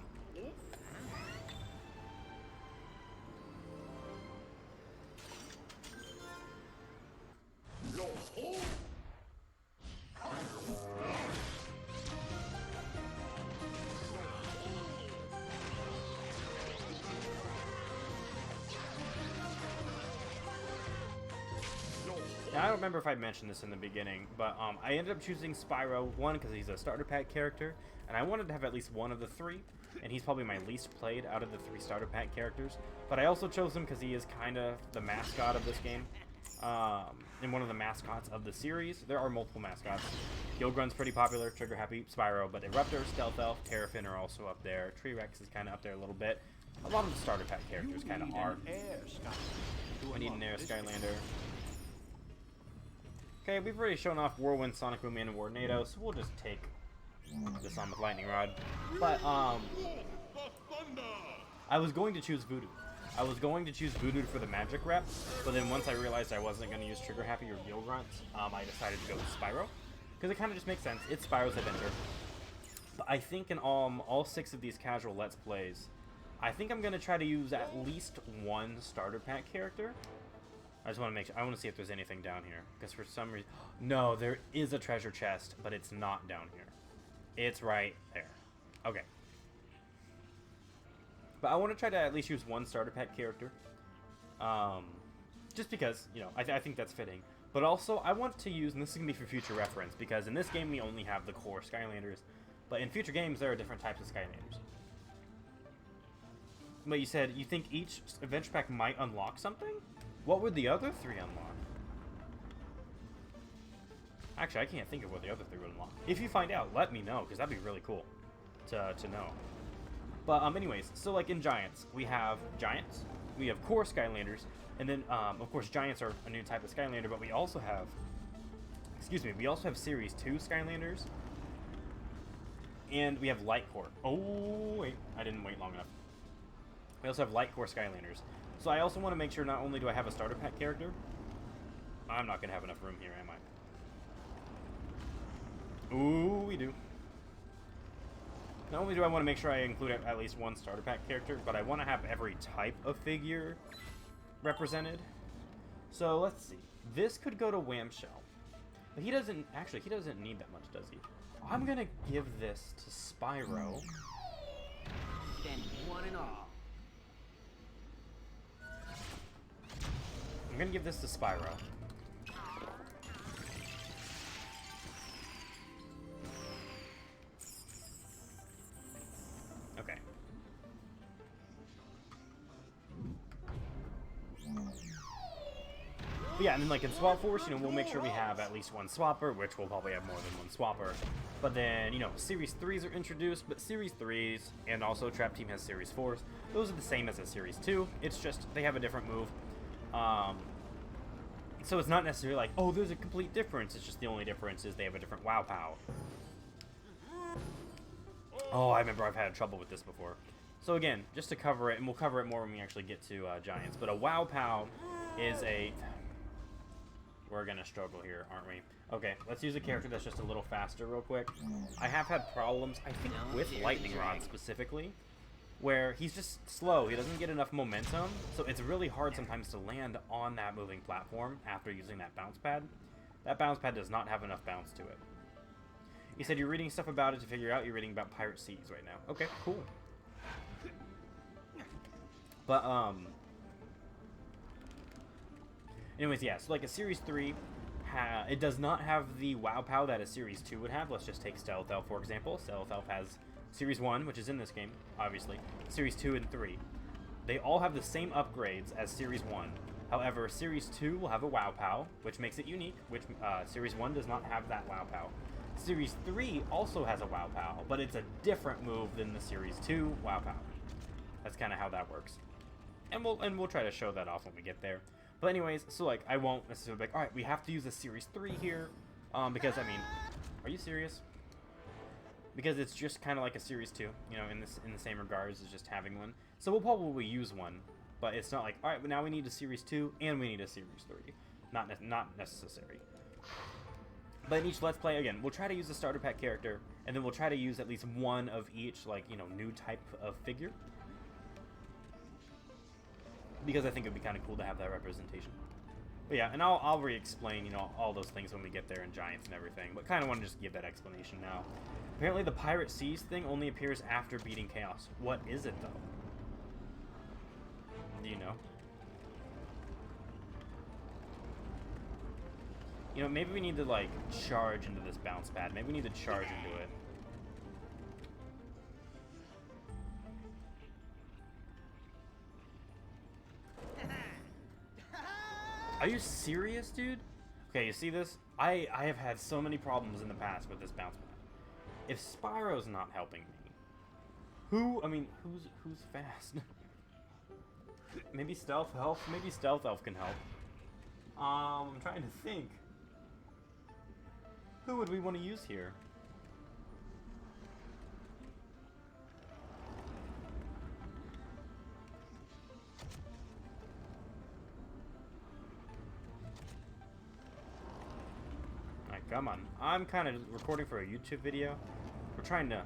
S1: Now, I don't remember if I mentioned this in the beginning, but I ended up choosing Spyro, one, because he's a starter pack character, and I wanted to have at least one of the three, and he's probably my least played out of the 3 starter pack characters. But I also chose him because he is kind of the mascot of this game, and one of the mascots of the series. There are multiple mascots. Gilgrun's pretty popular, Trigger Happy, Spyro, but Eruptor, Stealth Elf, Terrafin are also up there. Tree Rex is kind of up there a little bit. A lot of the starter pack characters kind of are. I need an Air Skylander. Okay, we've already shown off Whirlwind, Sonic Boom, and Warnado, so we'll just take this on with Lightning Rod. But, I was going to choose Voodoo. I was going to choose Voodoo for the magic rep, but then once I realized I wasn't going to use Trigger Happy or Gilgrunt, I decided to go with Spyro. Because it kind of just makes sense. It's Spyro's adventure. But I think in all 6 of these casual Let's Plays, I think I'm going to try to use at least one starter pack character. I just want to make sure. I want to see if there's anything down here. Because for some reason... No, there is a treasure chest, but it's not down here. It's right there. Okay. But I want to try to at least use one starter pack character. Just because, you know, I think that's fitting. But also, I want to use... And this is going to be for future reference. Because in this game, we only have the core Skylanders. But in future games, there are different types of Skylanders. But you said you think each adventure pack might unlock something? What would the other 3 unlock? Actually, I can't think of what the other 3 would unlock. If you find out, let me know, because that'd be really cool to know. But anyways, so like in Giants, we have Giants, we have core Skylanders, and then of course Giants are a new type of Skylander, but we also have, we also have Series 2 Skylanders, and we have Light Core. Oh wait, I didn't wait long enough. We also have Light Core Skylanders. So I also want to make sure not only do I have a starter pack character, I'm not going to have enough room here, am I? Ooh, we do. Not only do I want to make sure I include at least one starter pack character, but I want to have every type of figure represented. So let's see. This could go to Whamshell. But he doesn't need that much, does he? I'm going to give this to Spyro.
S2: Then one and all.
S1: I'm gonna give this to Spyro. Okay. But yeah, and then like in Swap Force, you know, we'll make sure we have at least one swapper, which we'll probably have more than one swapper. But then, you know, Series 3s are introduced, but Series 3s, and also Trap Team has Series 4s. Those are the same as a Series 2. It's just, they have a different move. So it's not necessarily like, oh, there's a complete difference. It's just the only difference is they have a different wow pow. Oh, I remember I've had trouble with this before. So again, just to cover it, and we'll cover it more when we actually get to Giants, but a wow pow is a... We're gonna struggle here, aren't we? Okay, let's use a character that's just a little faster real quick. I have had problems, I think, with Lightning Rod specifically, where he's just slow. He doesn't get enough momentum, so it's really hard sometimes to land on that moving platform after using that bounce pad. That bounce pad does not have enough bounce to it. You said you're reading stuff about it to figure out you're reading about Pirate Seas right now. Okay, cool. But, anyways, yeah, so like a Series 3, it does not have the wow pow that a Series 2 would have. Let's just take Stealth Elf, for example. Stealth Elf has Series 1, which is in this game, obviously. Series 2 and 3. They all have the same upgrades as Series 1. However, Series 2 will have a wow pow, which makes it unique, which Series 1 does not have that wow pow. Series 3 also has a wow pow, but it's a different move than the Series 2 wow pow. That's kind of how that works. And we'll try to show that off when we get there. But anyways, so like I won't necessarily be like, all right, we have to use a Series 3 here, because I mean, are you serious? Because it's just kind of like a Series 2, you know, in the same regards as just having one. So we'll probably use one, but it's not like, all right, but now we need a Series 2 and we need a Series 3. Not necessary. But in each Let's Play, again, we'll try to use a starter pack character, and then we'll try to use at least one of each, like, you know, new type of figure. Because I think it would be kind of cool to have that representation. But yeah, and I'll re-explain, you know, all those things when we get there in Giants and everything. But kind of want to just give that explanation now. Apparently the Pirate Seas thing only appears after beating Chaos. What is it, though? Do you know? You know, maybe we need to, like, charge into this bounce pad. Maybe we need to charge into it. Are you serious, dude? Okay, you see this? I have had so many problems in the past with this bounce pad. If Spyro's not helping me, who's fast? Maybe Stealth Elf? Maybe Stealth Elf can help. I'm trying to think. Who would we want to use here? Alright, come on. I'm kind of recording for a YouTube video. We're trying to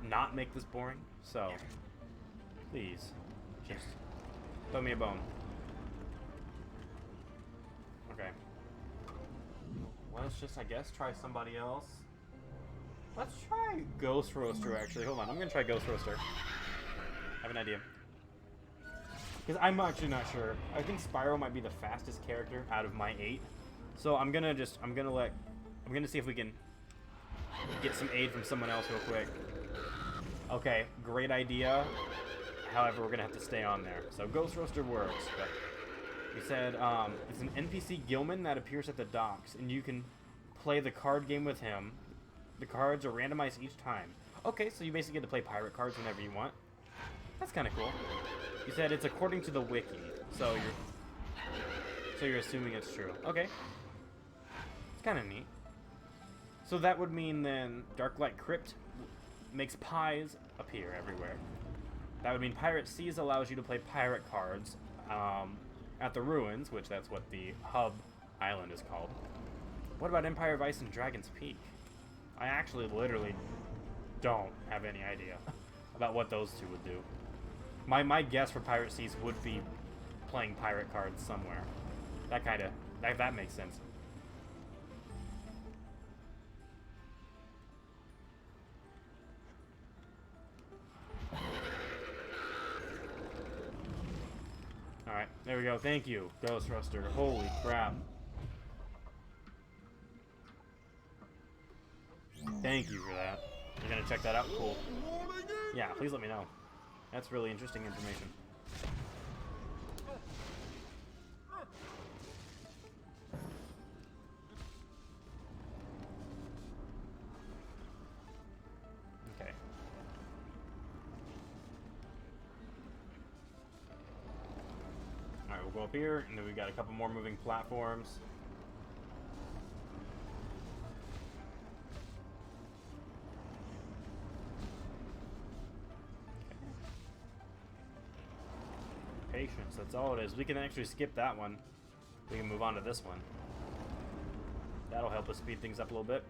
S1: not make this boring, so please, just throw me a bone. Okay. Let's just, I guess, try somebody else. Let's try Ghost Roaster, actually. Hold on, I'm gonna try Ghost Roaster. I have an idea. Because I'm actually not sure. I think Spyro might be the fastest character out of my 8. So I'm gonna see if we can get some aid from someone else real quick. Okay, great idea. However, we're gonna have to stay on there. So Ghost Roaster works, but we said it's an NPC Gilman that appears at the docks, and you can play the card game with him. The cards are randomized each time. Okay, so you basically get to play pirate cards whenever you want. That's kind of cool. You said it's according to the wiki, so you're assuming it's true. Okay, it's kind of neat. So that would mean then Darklight Crypt makes pies appear everywhere. That would mean Pirate Seas allows you to play pirate cards at the ruins, which that's what the hub island is called. What about Empire of Ice and Dragon's Peak? I actually literally don't have any idea about what those two would do. My guess for Pirate Seas would be playing pirate cards somewhere. That makes sense. Alright, there we go. Thank you, Ghost Roaster. Holy crap. Thank you for that. You're gonna check that out? Cool. Yeah, please let me know. That's really interesting information. Okay. Alright, we'll go up here, and then we've got a couple more moving platforms. Patience, that's all it is. We can actually skip that one. We can move on to this one. That'll help us speed things up a little bit.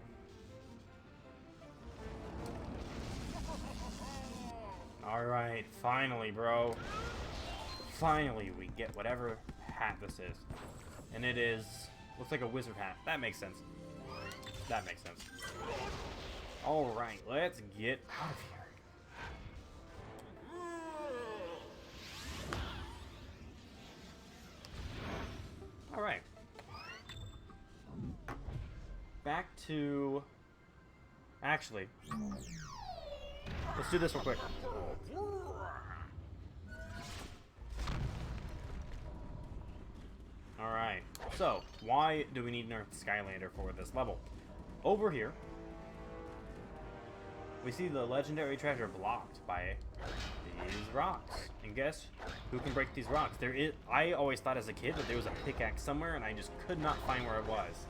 S1: Alright, finally, bro. Finally, we get whatever hat this is. And it is... looks like a wizard hat. That makes sense. That makes sense. Alright, let's get out of here. Alright. Back to... Actually, let's do this real quick. Alright, so, why do we need an Earth Skylander for this level? Over here, we see the legendary treasure blocked by these rocks. And guess who can break these rocks? I always thought as a kid that there was a pickaxe somewhere, and I just could not find where it was.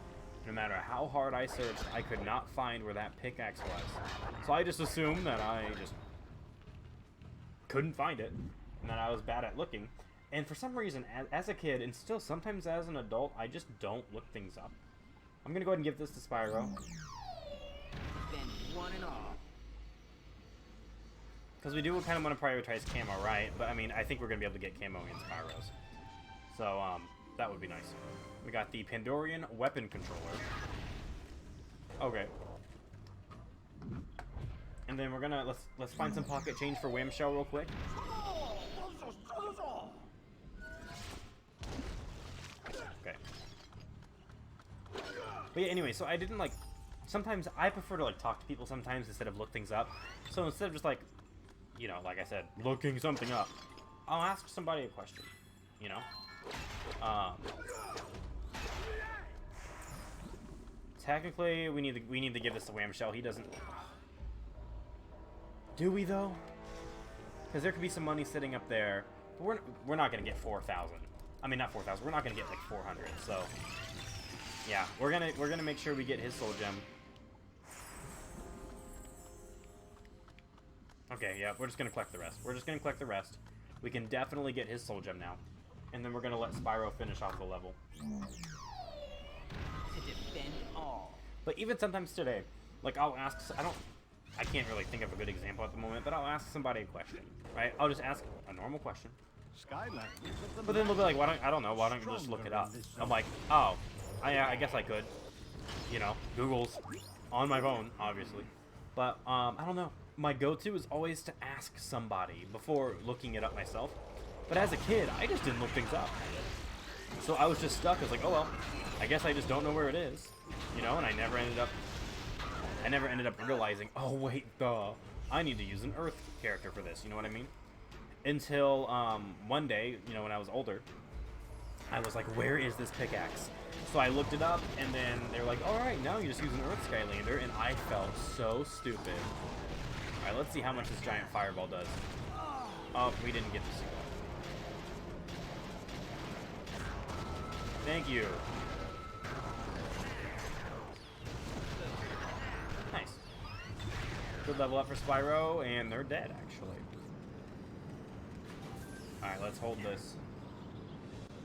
S1: No matter how hard I searched, I could not find where that pickaxe was. So I just assumed that I just couldn't find it, and that I was bad at looking. And for some reason, as a kid, and still sometimes as an adult, I just don't look things up. I'm gonna go ahead and give this to Spyro.
S2: Then one and all.
S1: Because we do kind of want to prioritize camo, right? But I mean, I think we're gonna be able to get camo in Spyro's. So, that would be nice. We got the Pandorian weapon controller. Okay. And then we're gonna let's find some pocket change for Whamshell real quick. Okay. But yeah, anyway, so I didn't like. Sometimes I prefer to like talk to people sometimes instead of look things up. So instead of just like, you know, like I said, looking something up, I'll ask somebody a question. You know. Technically, we need to give this to Whamshell. He doesn't. Do we though? Because there could be some money sitting up there. But we're not gonna get 4,000. I mean, not 4,000. We're not gonna get like 400. So yeah, we're gonna make sure we get his soul gem. Okay, yeah, we're just gonna collect the rest. We're just gonna collect the rest. We can definitely get his soul gem now, and then we're gonna let Spyro finish off the level.
S2: To defend all.
S1: But even sometimes today, like I'll ask, I can't really think of a good example at the moment, but I'll ask somebody a question, right? I'll just ask a normal question. But then they'll be like, why don't you just look it up? I'm like, oh, I guess I could. You know, Google's on my phone, obviously. But, I don't know. My go-to is always to ask somebody before looking it up myself. But as a kid, I just didn't look things up. So I was just stuck. I was like, oh well, I guess I just don't know where it is. You know, and I never ended up realizing, oh wait, I need to use an Earth character for this, you know what I mean? Until, one day, you know, when I was older, I was like, where is this pickaxe? So I looked it up, and then they were like, alright, now you just use an Earth Skylander, and I felt so stupid. Alright, let's see how much this giant fireball does. Oh, we didn't get to see that. Thank you. Nice. Good level up for Spyro, and they're dead, actually. Alright, let's hold this.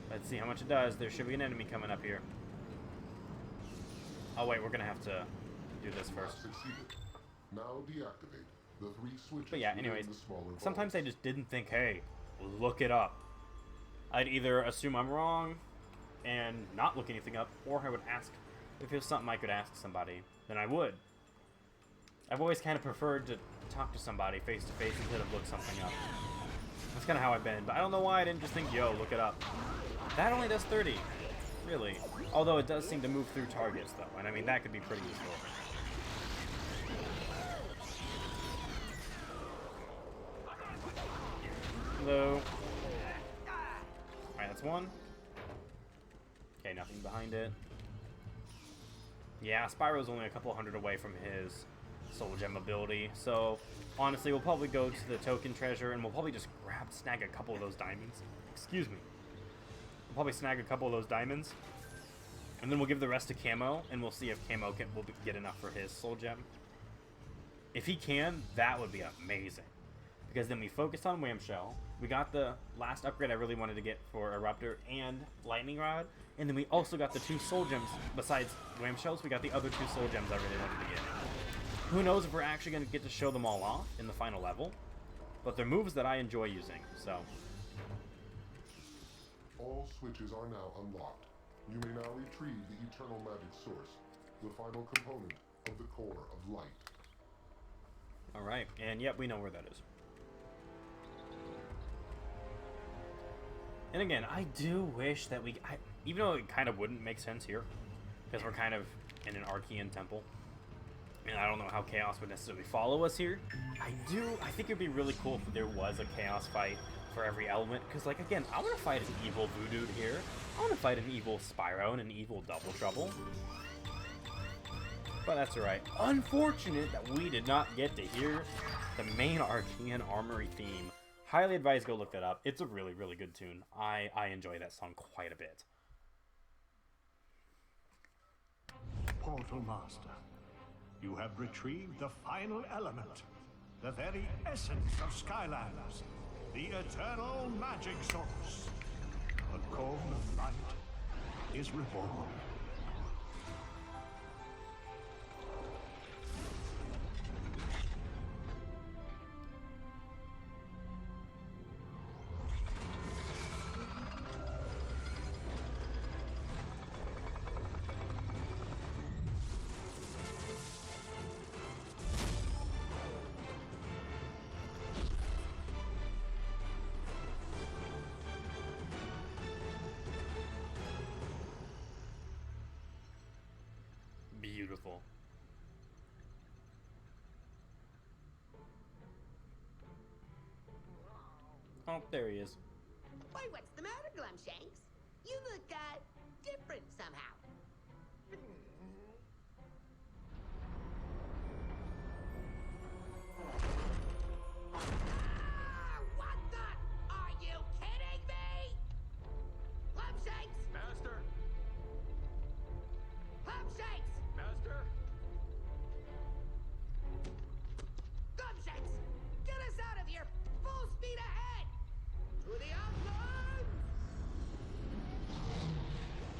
S1: Let's see how much it does. There should be an enemy coming up here. Oh wait, we're gonna have to do this first.
S3: Succeeded. Now deactivate the 3 switches.
S1: But yeah, anyways, sometimes I just didn't think, hey, look it up. I'd either assume I'm wrong and not look anything up, or I would ask if it was something I could ask somebody, then I would. I've always kind of preferred to talk to somebody face to face instead of look something up. That's kind of how I've been, but I don't know why I didn't just think, yo, look it up. That only does 30, really. Although it does seem to move through targets, though, and I mean, that could be pretty useful. Hello. Alright, that's one. Okay, nothing behind it. Yeah, Spyro's only a couple hundred away from his soul gem ability, so honestly, we'll probably go to the token treasure, and we'll probably just snag a couple of those diamonds. Excuse me. We'll probably snag a couple of those diamonds, and then we'll give the rest to Camo, and we'll see if Camo will get enough for his soul gem. If he can, that would be amazing, because then we focused on Whamshell. We got the last upgrade I really wanted to get for Eruptor and Lightning Rod, and then we also got the 2 soul gems. Besides Whamshells, we got the other 2 soul gems I really wanted to get. Who knows if we're actually going to get to show them all off in the final level, but they're moves that I enjoy using, so.
S3: All switches are now unlocked. You may now retrieve the eternal magic source, the final component of the core of light.
S1: Alright, and yep, we know where that is. And again, I do wish that even though it kind of wouldn't make sense here, because we're kind of in an Archean temple, and I don't know how Chaos would necessarily follow us here, I think it'd be really cool if there was a Chaos fight for every element, because, like, again, I want to fight an evil Voodoo here, I want to fight an evil Spyro and an evil Double Trouble. But that's alright. Unfortunate that we did not get to hear the main Archean Armory theme. Highly advise go look that up. It's a really, really good tune. I enjoy that song quite a bit.
S4: Portal Master, you have retrieved the final element, the very essence of Skylanders, the eternal magic source. The core of light is reborn.
S1: Beautiful. Oh, there he is.
S5: Why, what's the matter, Glumshanks? You look, different somehow. What the? Are you kidding me? Glumshanks!
S6: Master!
S5: Glumshanks!
S6: Master!
S5: Glumshanks! Get us out of here! Full speed ahead! To the outlands!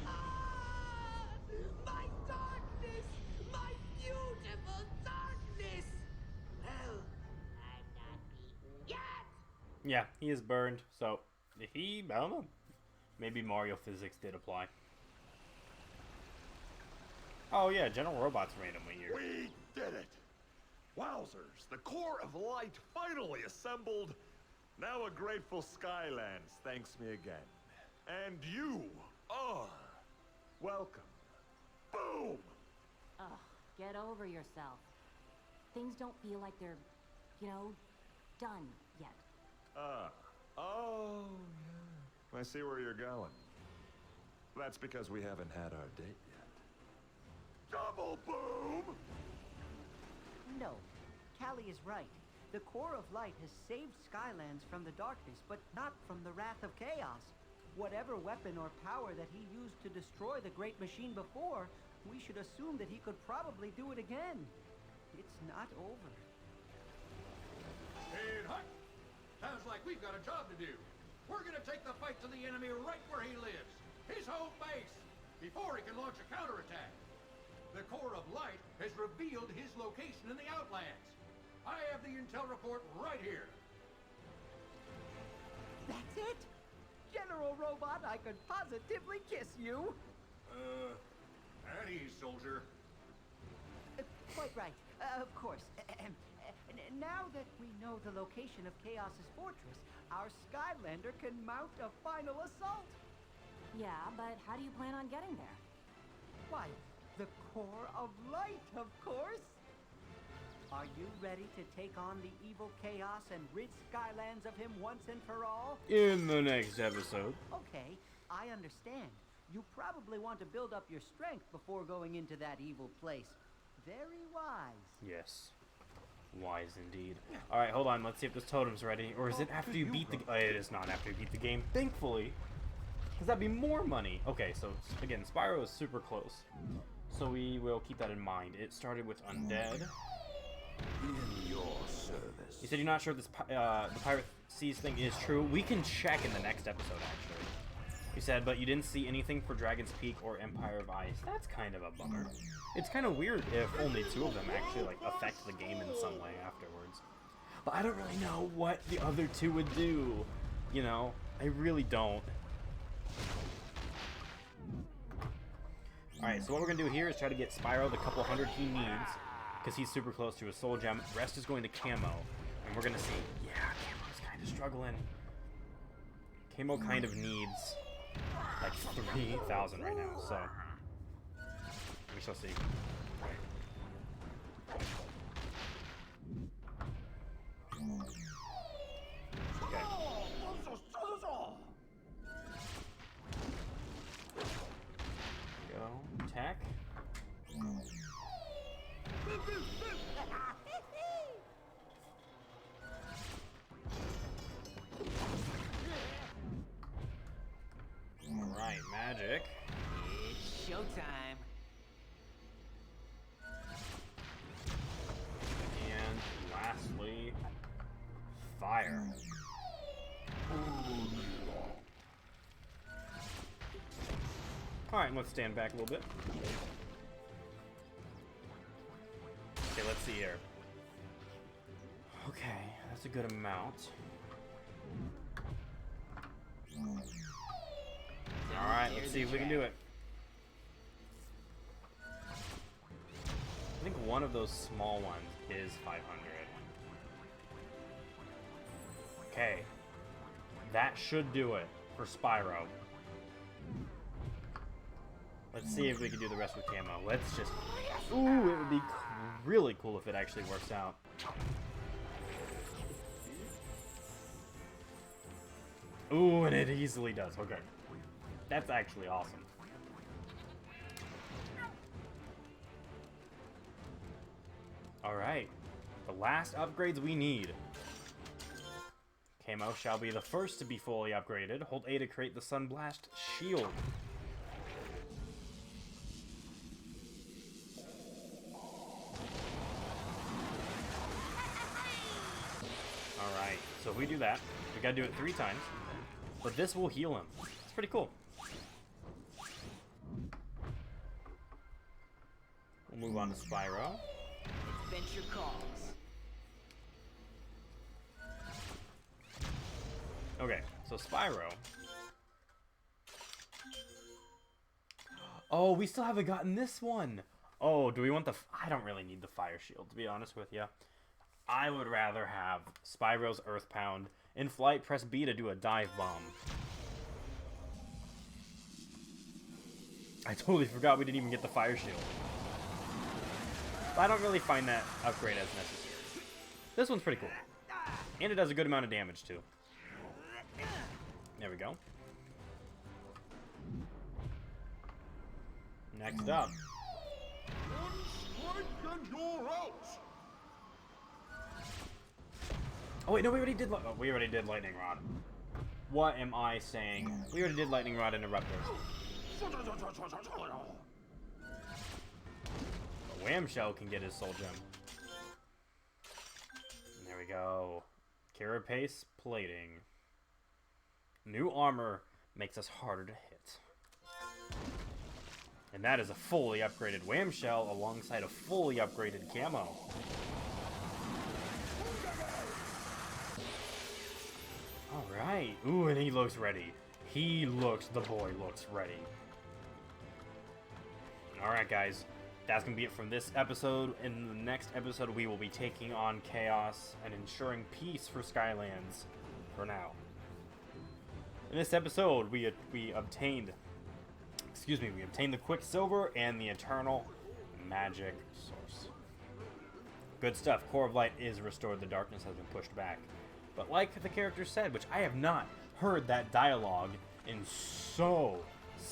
S5: Ah! My darkness! My beautiful darkness! Well, I'm not beaten yet!
S1: Yeah, he is burned, so I don't know. Maybe Mario physics did apply. Oh yeah, General Robot's randomly here.
S6: We did it! Wowzers, the core of light finally assembled. Now a grateful Skylands thanks me again. And you are welcome. Boom!
S7: Ugh, get over yourself. Things don't feel like they're, done yet.
S6: Oh, yeah. I see where you're going. That's because we haven't had our date yet. Double boom!
S2: No, Callie is right. The core of light has saved Skylands from the darkness, but not from the wrath of chaos. Whatever weapon or power that he used to destroy the great machine before, we should assume that he could probably do it again. It's not over.
S8: Hey, hut! Sounds like we've got a job to do. We're gonna take the fight to the enemy right where he lives. His home base. Before he can launch a counterattack. The core of light has revealed his location in the Outlands. I have the intel report right here.
S2: That's it? General Robot, I could positively kiss you.
S8: At ease, soldier.
S2: Quite right. Of course. Now that we know the location of Chaos's fortress, our Skylander can mount a final assault.
S7: Yeah, but how do you plan on getting there?
S2: Why, the core of light, of course. Are you ready to take on the evil Chaos and rid Skylands of him once and for all?
S1: In the next episode.
S2: Okay, I understand. You probably want to build up your strength before going into that evil place. Very wise.
S1: Yes. Wise indeed. Alright, hold on. Let's see if this totem's ready. Or is it after you beat the... Oh, it is not after you beat the game. Thankfully. Because that'd be more money. Okay, so, again, Spyro is super close. So we will keep that in mind. It started with Undead.
S9: In your service.
S1: You said you're not sure if this the Pirate Seas thing is true. We can check in the next episode, actually. You said, but you didn't see anything for Dragon's Peak or Empire of Ice. That's kind of a bummer. It's kind of weird if only two of them actually, like, affect the game in some way afterwards. But I don't really know what the other two would do. You know? I really don't. Alright, so what we're going to do here is try to get Spyro the couple hundred he needs. because he's super close to his soul gem. Rest is going to Camo, and we're gonna see. Yeah, Camo's kind of struggling. Camo kind of needs like 3,000 right now, so we shall see. Okay. Go. Attack. Alright, magic.
S2: It's showtime.
S1: And lastly, fire. Alright, let's stand back a little bit. Okay, let's see here. Okay, that's a good amount. Alright, let's see if we can do it. I think one of those small ones is 500. Okay. That should do it for Spyro. Let's see if we can do the rest with Camo. Let's just... Ooh, it would be really cool if it actually works out. Ooh, and it easily does. Okay. That's actually awesome. Alright. The last upgrades we need. Camo shall be the first to be fully upgraded. Hold A to create the Sunblast Shield. Alright, so if we do that, we gotta do it 3 times. But this will heal him. It's pretty cool. We'll move on to Spyro.
S2: Adventure calls.
S1: Okay, so Spyro. Oh, we still haven't gotten this one. Oh, do we want the... I don't really need the Fire Shield, to be honest with you. I would rather have Spyro's Earth Pound. In flight, press B to do a dive bomb. I totally forgot we didn't even get the Fire Shield. But I don't really find that upgrade as necessary. This one's pretty cool. And it does a good amount of damage, too. There we go. Next up. Oh wait, no, we already did. We already did Lightning Rod. What am I saying? We already did Lightning Rod and Eruptors. Wham Shell can get his Soul Gem. And there we go. Carapace plating. New armor makes us harder to hit. And that is a fully upgraded Wham Shell alongside a fully upgraded Camo. Alright. Ooh, and he looks ready. The boy looks ready. Alright, guys. That's going to be it from this episode. In the next episode, we will be taking on Chaos and ensuring peace for Skylands for now. In this episode, we obtained the Quicksilver and the Eternal Magic Source. Good stuff. Core of Light is restored. The darkness has been pushed back. But like the character said, which I have not heard that dialogue in so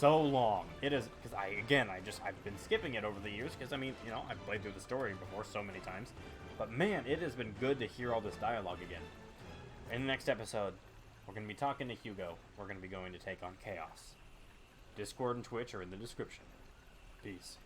S1: long. It is, because I've been skipping it over the years, because I mean, you know, I've played through the story before so many times. But man, it has been good to hear all this dialogue again. In the next episode, we're going to be talking to Hugo. We're going to be going to take on Chaos. Discord and Twitch are in the description. Peace.